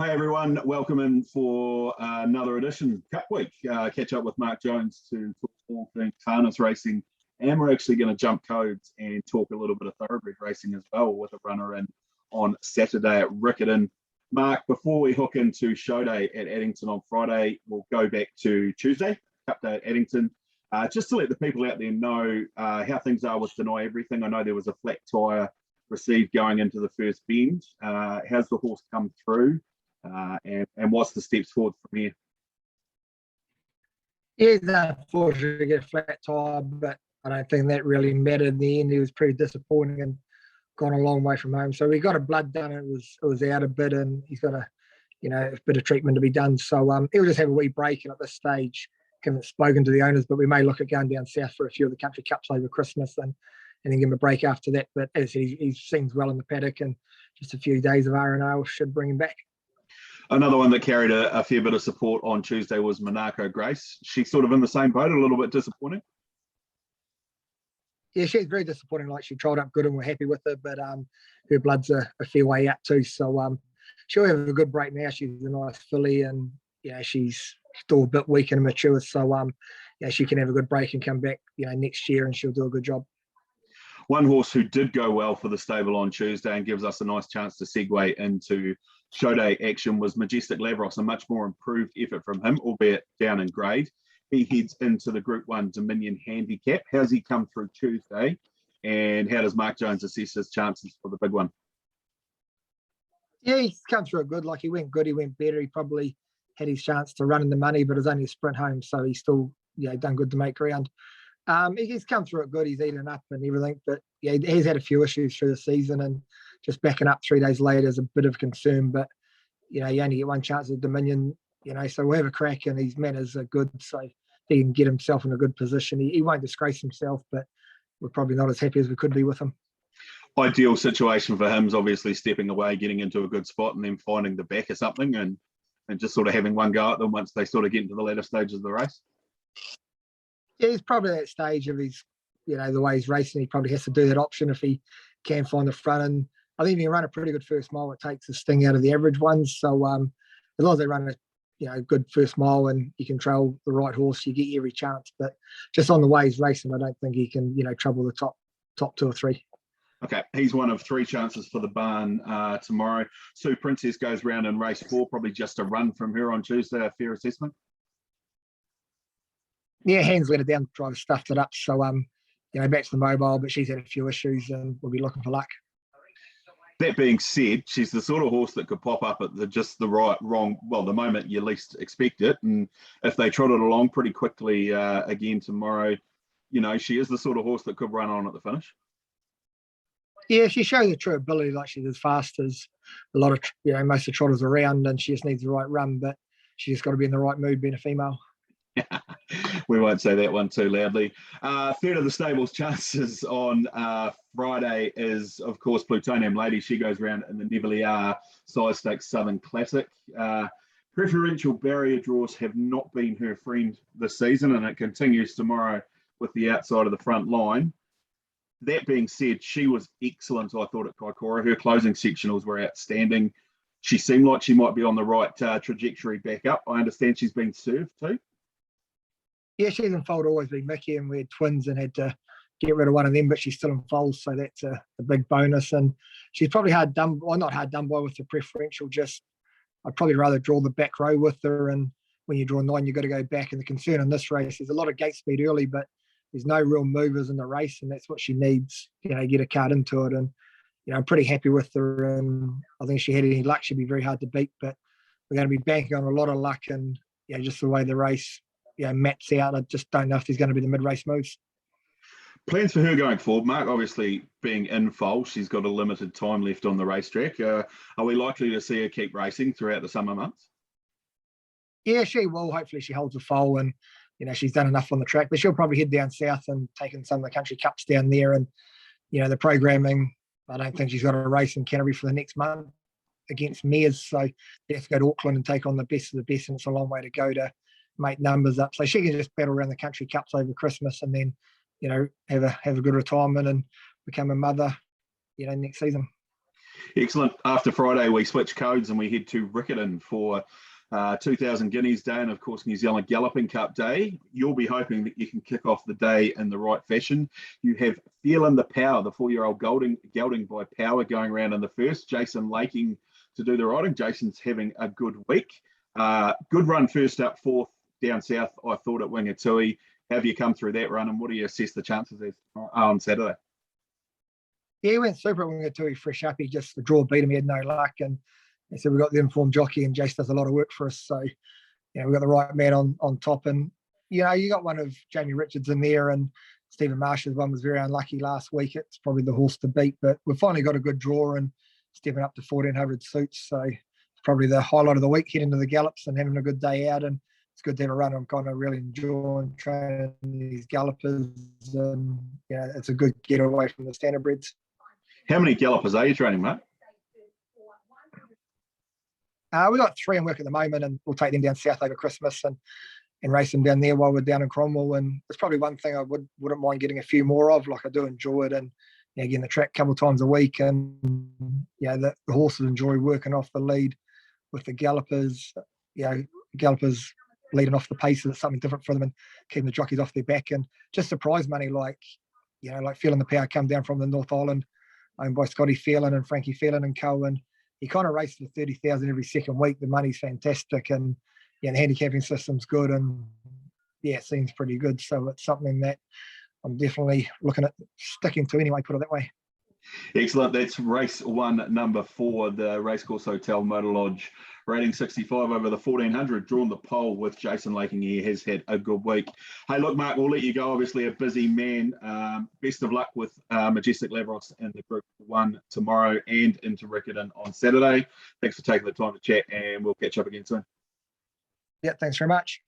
Hey everyone, welcome in for another edition Cup Week. Catch up with Mark Jones to talk all things harness racing, and we're actually going to jump codes and talk a little bit of thoroughbred racing as well with a runner in on Saturday at Riccarton. Mark, before we hook into show day at Addington on Friday, we'll go back to Tuesday, Cup day at Addington, just to let the people out there know how things are with Deny Everything. I know there was a flat tyre received going into the first bend. How's the horse come through? And what's the steps forward from here? Yeah, he's unfortunate to get a flat tyre, but I don't think that really mattered in the end. He was pretty disappointing and gone a long way from home. So we got a blood done. It was out a bit, and he's got a bit of treatment to be done. So he'll just have a wee break, and at this stage, haven't spoken to the owners, but we may look at going down south for a few of the country cups over Christmas and then give him a break after that. But as he seems well in the paddock, and just a few days of R&R should bring him back. Another one that carried a fair bit of support on Tuesday was Monaco Grace. She's sort of in the same boat, a little bit disappointing. Yeah, she's very disappointing. Like, she tried up good and we're happy with her, but her blood's a fair way out too. So she'll have a good break now. She's a nice filly, and she's still a bit weak and immature. So she can have a good break and come back next year, and she'll do a good job. One horse who did go well for the stable on Tuesday and gives us a nice chance to segue into show day action was Majestic Lavros, a much more improved effort from him, albeit down in grade. He heads into the Group 1 Dominion Handicap. How's he come through Tuesday, and how does Mark Jones assess his chances for the big one? Yeah, he's come through it good. Like, he went good, he went better. He probably had his chance to run in the money, but it was only a sprint home, so he's still done good to make ground. He's come through it good. He's eaten up and everything, but he's had a few issues through the season, and just backing up 3 days later is a bit of concern. But you only get one chance at Dominion, so we'll have a crack, and his manners are good, so he can get himself in a good position. He won't disgrace himself, but we're probably not as happy as we could be with him. Ideal situation for him is obviously stepping away, getting into a good spot, and then finding the back or something, and just sort of having one go at them once they sort of get into the later stages of the race. Yeah, he's probably at that stage of his, the way he's racing. He probably has to do that option if he can find the front. And I think if he can run a pretty good first mile, it takes the sting out of the average ones. So as long as they run a good first mile and you control the right horse, you get every chance. But just on the way he's racing, I don't think he can, trouble the top two or three. Okay, he's one of 3 chances for the barn tomorrow. Sue Princess goes round in race 4, probably just a run from her on Tuesday. A fair assessment? Yeah, Hands let her down, driver stuffed it up. So, back to the mobile, but she's had a few issues and we'll be looking for luck. That being said, she's the sort of horse that could pop up at the moment you least expect it. And if they trot it along pretty quickly again tomorrow, she is the sort of horse that could run on at the finish. Yeah, she shows a true ability. Like, she's as fast as a lot of, most of the trotters around, and she just needs the right run, but she's just got to be in the right mood being a female. We won't say that one too loudly. Third of the stable's chances on Friday is, of course, Plutonium Lady. She goes round in the Neville Size Stakes Southern Classic. Preferential barrier draws have not been her friend this season, and it continues tomorrow with the outside of the front line. That being said, she was excellent, I thought, at Kaikoura. Her closing sectionals were outstanding. She seemed like she might be on the right trajectory back up. I understand she's been served too. Yeah, she's in foal, always been Mickey, and we had twins and had to get rid of one of them, but she's still in foal, so that's a big bonus. And she's probably not hard done by with the preferential. Just, I'd probably rather draw the back row with her, and when you draw 9, you've got to go back. And the concern in this race is a lot of gate speed early, but there's no real movers in the race, and that's what she needs, get a card into it. And, I'm pretty happy with her, and I think if she had any luck, she'd be very hard to beat, but we're going to be banking on a lot of luck and, just the way the race maps out. I just don't know if there's going to be the mid-race moves. Plans for her going forward, Mark? Obviously, being in foal, she's got a limited time left on the racetrack. Are we likely to see her keep racing throughout the summer months? Yeah, she will. Hopefully she holds a foal, and she's done enough on the track, but she'll probably head down south and take in some of the country cups down there. And the programming, I don't think she's got a race in Canterbury for the next month against Mears, so they have to go to Auckland and take on the best of the best, and it's a long way to go to make numbers up. So she can just battle around the country cups over Christmas, and then have a good retirement and become a mother next season. Excellent. After Friday, we switch codes and we head to Riccarton for 2000 Guineas Day and, of course, New Zealand Galloping Cup Day. You'll be hoping that you can kick off the day in the right fashion. You have Feeling the Power, the 4-year-old gelding by Power, going around in the first. Jason Laking to do the riding. Jason's having a good week. Good run first up, fourth down south, I thought, at Wingatui. How have you come through that run, and what do you assess the chances as on Saturday? Yeah, he went super at Wingatui, fresh up. He just, the draw beat him, he had no luck. And so we got the informed jockey, and Jace does a lot of work for us. So, we got the right man on top. And, you got one of Jamie Richards in there, and Stephen Marsh's one was very unlucky last week. It's probably the horse to beat, but we've finally got a good draw and stepping up to 1400 suits. So it's probably the highlight of the week, heading to the gallops and having a good day out. And it's good to have a run. I'm kind of really enjoying training these gallopers, and it's a good getaway from the standardbreds. How many gallopers are you training, mate? We've got 3 in work at the moment, and we'll take them down south over Christmas and race them down there while we're down in Cromwell. And it's probably one thing I wouldn't mind getting a few more of. Like, I do enjoy it, and again, the track a couple of times a week, and the horses enjoy working off the lead with the gallopers. Gallopers leading off the paces, it's something different for them, and keeping the jockeys off their back. And just surprise money, like Feeling the Power come down from the North Island, owned by Scotty Phelan and Frankie Phelan and co. And he kind of races for 30,000 every second week. The money's fantastic, and the handicapping system's good, and it seems pretty good. So it's something that I'm definitely looking at sticking to anyway, put it that way. Excellent. That's race 1, number 4, the Racecourse Hotel Motor Lodge, rating 65 over the 1400, drawn the pole with Jason Laking. He has had a good week. Hey, look, Mark, we'll let you go. Obviously, a busy man. Best of luck with Majestic Lavros and the Group 1 tomorrow and into Riccarton on Saturday. Thanks for taking the time to chat, and we'll catch up again soon. Yeah, thanks very much.